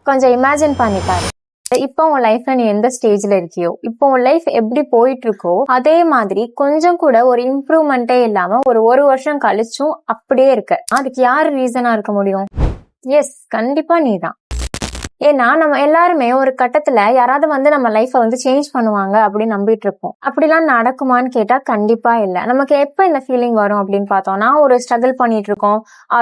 கொஞ்சம் இமேஜின் பண்ணி பாரு. இப்போ உன் லைஃப்ல நீ எந்த ஸ்டேஜ்ல இருக்கியோ, இப்போ உன் லைஃப் எப்படி போயிட்டு இருக்கோ அதே மாதிரி கொஞ்சம் கூட ஒரு இம்ப்ரூவ்மெண்டே இல்லாம ஒரு வருஷம் கழிச்சும் அப்படியே இருக்க. அதுக்கு யாரு ரீசனா இருக்க முடியும்? எஸ், கண்டிப்பா நீதான். ஏன்னா நம்ம எல்லாருமே ஒரு கட்டத்துல யாராவது வந்து நம்ம லைஃப வந்து சேஞ்ச் பண்ணுவாங்க அப்படின்னு நம்பிட்டு இருப்போம். அப்படிலாம் நடக்குமான்னு கேட்டா கண்டிப்பா இல்ல. நமக்கு எப்ப இந்த ஃபீலிங் வரும் அப்படின்னு பார்த்தோம்னா, ஒரு ஸ்ட்ரகிள் பண்ணிட்டு இருக்கோம்,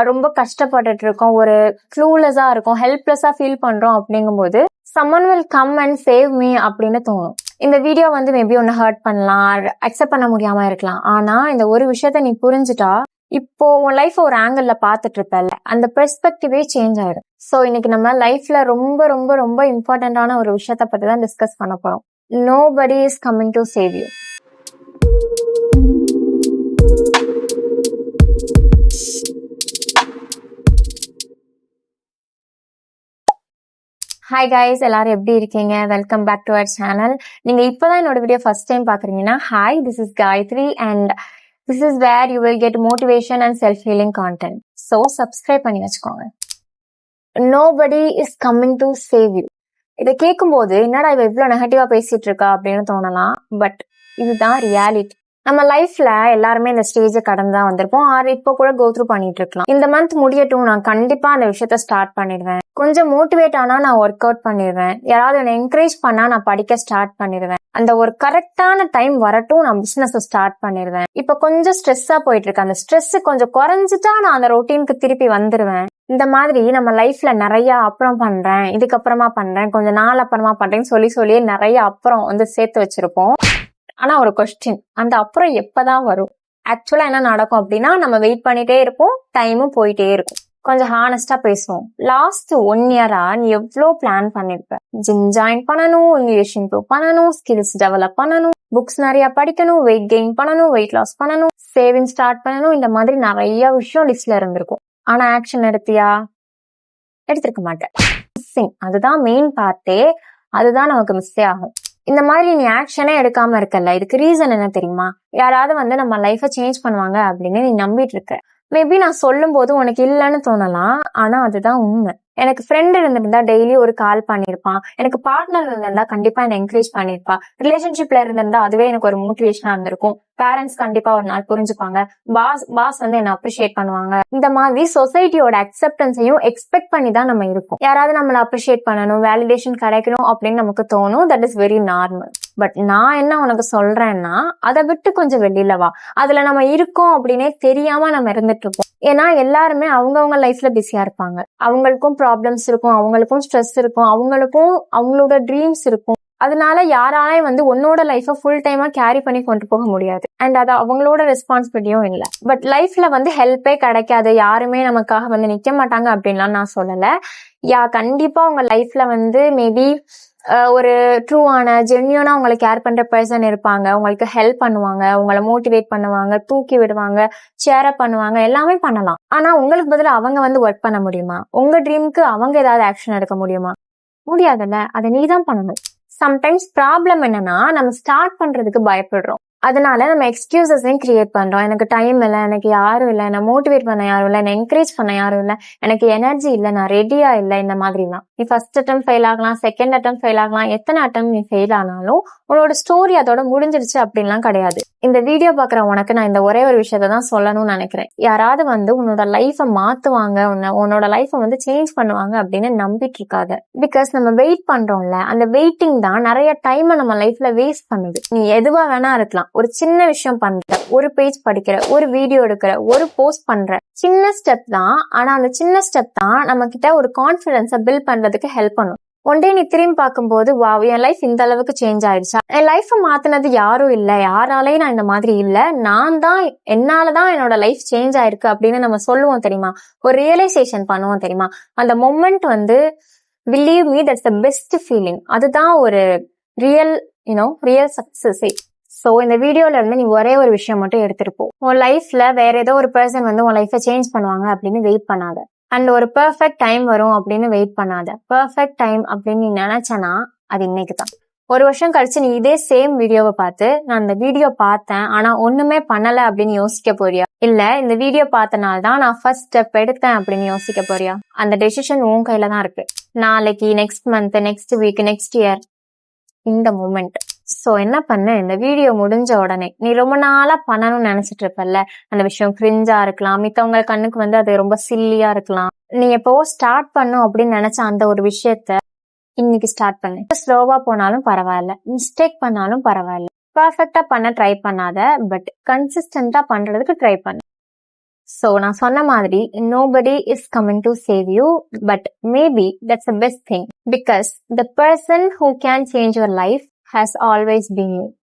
ரொம்ப கஷ்டப்பட்டுட்டு இருக்கோம், ஒரு க்ளூலெஸ்ஸா இருக்கும், ஹெல்ப்லெஸ்ஸா ஃபீல் பண்றோம் அப்படிங்கும்போது someone will come and save me அப்படின்னு தோணும். இந்த வீடியோ வந்து மேபி ஒன்னு ஹர்ட் பண்ணலாம், அக்செப்ட் பண்ண முடியாம இருக்கலாம். ஆனா இந்த ஒரு விஷயத்த நீ புரிஞ்சுட்டா இப்போ உன் லைஃப் ஒரு ஆங்கிள் பாத்துட்டு இருப்பல, அந்த பெர்ஸ்பெக்டிவே சேஞ்ச் ஆயிடும். சோ இன்னைக்கு நம்ம லைஃப்ல ரொம்ப ரொம்ப ரொம்ப இம்பார்ட்டன்டான ஒரு விஷயத்த பத்தி தான் டிஸ்கஸ் பண்ண போறோம். Nobody is coming to save you. Hi guys, எல்லாரும் எப்படி இருக்கீங்க? Welcome back to our channel. நீங்க இப்பதான் என்னோட வீடியோ ஃபர்ஸ்ட் டைம் பாக்குறீங்கன்னா, hi, this is Gayathri and this is where you will get motivation and self-healing content. So subscribe பண்ணி வச்சுக்கோங்க. Nobody is coming to save you. இதை கேட்கும்போது என்னடா இவ இவ்வளவு நெகட்டிவா பேசிட்டு இருக்கா அப்படின்னு தோணலாம். பட் இதுதான் ரியாலிட்டி. நம்ம லைஃப்ல எல்லாருமே இந்த ஸ்டேஜை கடந்துதான் வந்திருப்போம். இப்போ கூட கோ த்ரூ பண்ணிட்டு இருக்கலாம். இந்த மந்த் முடியட்டும், நான் கண்டிப்பா அந்த விஷயத்த ஸ்டார்ட் பண்ணிடுவேன். கொஞ்சம் மோட்டிவேட் ஆனா நான் ஒர்க் அவுட் பண்ணிடுவேன். யாராவது என்ன என்கரேஜ் பண்ணா நான் படிக்க ஸ்டார்ட் பண்ணிடுவேன். அந்த ஒரு கரெக்டான டைம் வரட்டும், நான் பிசினஸ் ஸ்டார்ட் பண்ணிடுவேன். இப்ப கொஞ்சம் ஸ்ட்ரெஸ்ஸா போயிட்டு இருக்கு, அந்த ஸ்ட்ரெஸ் கொஞ்சம் குறைஞ்சிட்டா நான் அந்த ரொட்டீனுக்கு திருப்பி வந்துருவேன். இந்த மாதிரி நம்ம லைஃப்ல நிறைய அப்புறம் பண்றேன், இதுக்கப்புறமா பண்றேன், கொஞ்சம் நாள் அப்புறமா பண்றேன்னு சொல்லியே நிறைய அப்புறம் வந்து சேர்த்து வச்சிருப்போம். ஆனா ஒரு கொஸ்டின், அந்த அப்புறம் எப்பதான் வரும்? ஆக்சுவலா என்ன நடக்கும் அப்படின்னா, நம்ம வெயிட் பண்ணிட்டே இருப்போம், டைமும் போயிட்டே இருக்கும். கொஞ்சம் ஹானஸ்டா பேசுவோம். லாஸ்ட் 1 இயரா நீ எவ்வளவு பிளான் பண்ணிருப்ப? ஜிம் ஜாயின் பண்ணணும், இங்கிலீஷ் இம்ப்ரூவ் பண்ணணும், ஸ்கில்ஸ் டெவலப் பண்ணணும், புக்ஸ் நிறைய படிக்கணும், வெயிட் கெயின் பண்ணணும், வெயிட் லாஸ் பண்ணணும், சேவிங் ஸ்டார்ட் பண்ணணும், இந்த மாதிரி நிறைய விஷயம் லிஸ்ட்ல இருந்திருக்கும். ஆனா ஆக்ஷன் எடுத்தியா? எடுத்திருக்க மாட்டேன். அதுதான் மெயின் பார்ட்டே. அதுதான் நமக்கு மிஸ்ஸே ஆகும். இந்த மாதிரி நீ ஆக்ஷனே எடுக்காம இருக்கல, இதுக்கு ரீசன் என்ன தெரியுமா? யாராவது வந்து நம்ம லைஃப சேஞ்ச் பண்ணுவாங்க அப்படின்னு நீ நம்பிட்டு இருக்க. மேபி நான் சொல்லும் போது உனக்கு இல்லைன்னு தோணலாம், ஆனா அதுதான் உண்மை. எனக்கு ஃப்ரெண்ட் இருந்திருந்தா டெய்லி ஒரு கால் பண்ணிருப்பான், எனக்கு பார்ட்னர் இருந்திருந்தா கண்டிப்பா என்ன என்கரேஜ் பண்ணிருப்பா, ரிலேஷன்ஷிப்ல இருந்திருந்தா அதுவே எனக்கு ஒரு மோட்டிவேஷனா இருந்திருக்கும், பேரண்ட்ஸ் கண்டிப்பா ஒரு நாள் புரிஞ்சுப்பாங்க, பாஸ் வந்து என்ன அப்ரிஷியேட் பண்ணுவாங்க. இந்த மாதிரி சொசைட்டியோட அக்செப்டன்ஸையும் எக்ஸ்பெக்ட் பண்ணி தான் நம்ம இருக்கோம். யாராவது நம்மள அப்ரிஷியேட் பண்ணணும், வேலிடேஷன் கிடைக்கணும் அப்படின்னு நமக்கு தோணும். That is very normal. But நான் என்ன உனக்கு சொல்றேன்னா, அதை விட்டு கொஞ்சம் வெளியில வா. அதுல நம்ம இருக்கோம் அப்படின்னே தெரியாம நம்ம இருந்துட்டு இருப்போம். ஏன்னா எல்லாருமே அவங்கவுங்க லைஃப்ல பிஸியா இருப்பாங்க. அவங்களுக்கும் ப்ராப்ளம்ஸ் இருக்கும், அவங்களுக்கும் ஸ்ட்ரெஸ் இருக்கும், அவங்களுக்கும் அவங்களோட ட்ரீம்ஸ் இருக்கும். அதனால யாராலையும் வந்து உன்னோட லைஃப ஃபுல் டைமா கேரி பண்ணி கொண்டு போக முடியாது. அண்ட் அது அவங்களோட ரெஸ்பான்சிபிலிட்டியும் இல்லை. பட் லைஃப்ல வந்து ஹெல்ப்பே கிடைக்காது, யாருமே நமக்காக வந்து நிக்க மாட்டாங்க அப்படின்லாம் நான் சொல்லல. கண்டிப்பா உங்க லைஃப்ல வந்து மேபி ஒரு ட்ரூவான ஜென்யூனா உங்களை கேர் பண்ற பர்சன் இருப்பாங்க, உங்களுக்கு ஹெல்ப் பண்ணுவாங்க, உங்களை மோட்டிவேட் பண்ணுவாங்க, தூக்கி விடுவாங்க, சேர் அப் பண்ணுவாங்க, எல்லாமே பண்ணலாம். ஆனா உங்களுக்கு பதிலா அவங்க வந்து ஒர்க் பண்ண முடியுமா? உங்க ட்ரீமுக்கு அவங்க ஏதாவது ஆக்ஷன் எடுக்க முடியுமா? முடியாதுல்ல. அதை நீதான் பண்ணணும். சம்டைம்ஸ் ப்ராப்ளம் என்னன்னா, நம்ம ஸ்டார்ட் பண்றதுக்கு பயப்படுறோம். அதனால நம்ம எக்ஸ்கியூசஸையும் கிரியேட் பண்றோம். எனக்கு டைம் இல்லை, எனக்கு யாரும் இல்லை, என்ன மோட்டிவேட் பண்ண யாரும் இல்லை, என்ன என்கரேஜ் பண்ண யாரும் இல்லை, எனக்கு எனர்ஜி இல்லை, நான் ரெடியா இல்லை. இந்த மாதிரிலாம் நீ ஃபர்ஸ்ட் அட்டம் ஃபெயில் ஆகலாம், செகண்ட் அட்டம் ஃபெயில் ஆகலாம், எத்தனை அட்டம் நீ ஃபெயில் ஆனாலும் உன்னோட ஸ்டோரி அதோட முடிஞ்சிருச்சு அப்படின்லாம் கிடையாது. இந்த வீடியோ பாக்குற உனக்கு நான் இந்த ஒரே ஒரு விஷயத்த தான் சொல்லணும்னு நினைக்கிறேன். யாராவது வந்து உன்னோட லைஃப மாத்துவாங்க, உன்னோட லைஃப வந்து சேஞ்ச் பண்ணுவாங்க அப்படின்னு நம்பிட்டு இருக்காத. பிகாஸ் நம்ம வெயிட் பண்றோம்ல, அந்த வெயிட்டிங் தான் நிறைய டைம் நம்ம லைஃப்ல வேஸ்ட் பண்ணுது. நீ எதுவா வேணா இருக்கலாம், ஒரு சின்ன விஷயம் பண்ற, ஒரு பேஜ் படிக்கிற, ஒரு வீடியோ எடுக்கிற, ஒரு போஸ்ட் பண்ற, சின்ன ஸ்டெப் தான். ஆனா அந்த சின்ன ஸ்டெப் தான் நம்ம கிட்ட ஒரு கான்பிடன்ஸை பில்ட் பண்றதுக்கு ஹெல்ப் பண்ணும். ஒன் டே நீ திரும்பி பார்க்கும்போது, வாவ், என் லைஃப் இந்த அளவுக்கு சேஞ்ச் ஆயிடுச்சா, என் லைஃப மாத்தினது யாரும் இல்ல, யாராலையும் நான் இந்த மாதிரி இல்ல, நான் தான், என்னாலதான் என்னோட லைஃப் சேஞ்ச் ஆயிருக்கு அப்படின்னு நம்ம சொல்லுவோம் தெரியுமா? ஒரு ரியலைசேஷன் பண்ணுவோம் தெரியுமா? அந்த மொமெண்ட் வந்து believe me, that's the best feeling. அதுதான் ஒரு ரியல் ரியல் சக்சஸே. சோ இந்த வீடியோல இருந்து நீ ஒரே ஒரு விஷயம் மட்டும் எடுத்துட்டு போ. உன் லைஃப்ல வேற ஏதோ ஒரு பர்சன் வந்து உன் லைஃப சேஞ்ச் பண்ணுவாங்க அப்படின்னு வெயிட் பண்ணாத. அண்ட் ஒரு பெர்ஃபெக்ட் டைம் வரும் அப்படின்னு வெயிட் பண்ணாத. பெர்ஃபெக்ட் டைம் அப்படின்னு நீ நினைச்சனா அது இன்னைக்கு தான். ஒரு வருஷம் கழிச்சு நீ இதே சேம் வீடியோவை பார்த்து, நான் அந்த வீடியோ பார்த்தேன் ஆனா ஒண்ணுமே பண்ணல அப்படின்னு யோசிக்க போறியா? இல்ல இந்த வீடியோ பார்த்தனால தான் நான் ஃபர்ஸ்ட் ஸ்டெப் எடுத்தேன் அப்படின்னு யோசிக்க போறியா? அந்த டெசிஷன் உன் கையில தான் இருக்கு. நாளைக்கு, next month, next week, next year, இந்த மூமெண்ட். சோ என்ன பண்ணு, இந்த வீடியோ முடிஞ்ச உடனே நீ ரொம்ப நாளா பண்ணணும்னு நினைச்சிட்டு இருப்பல்ல, அந்த விஷயம் கிரிஞ்சா இருக்கலாம், மித்தவங்க கண்ணுக்கு வந்து அது ரொம்ப சில்லியா இருக்கலாம். நீ எப்போ ஸ்டார்ட் பண்ணும் அப்படின்னு நினைச்ச அந்த ஒரு விஷயத்த இன்னைக்கு ஸ்டார்ட் பண்ணு. ஸ்லோவா போனாலும் பரவாயில்ல, மிஸ்டேக் பண்ணாலும் பரவாயில்ல, பர்ஃபெக்டா பண்ண ட்ரை பண்ணாத, பட் கன்சிஸ்டன்டா பண்றதுக்கு ட்ரை பண்ணு. So நான் சொன்ன மாதிரி nobody is coming to save you, but maybe that's the best thing, because the person who can change your life has always been you.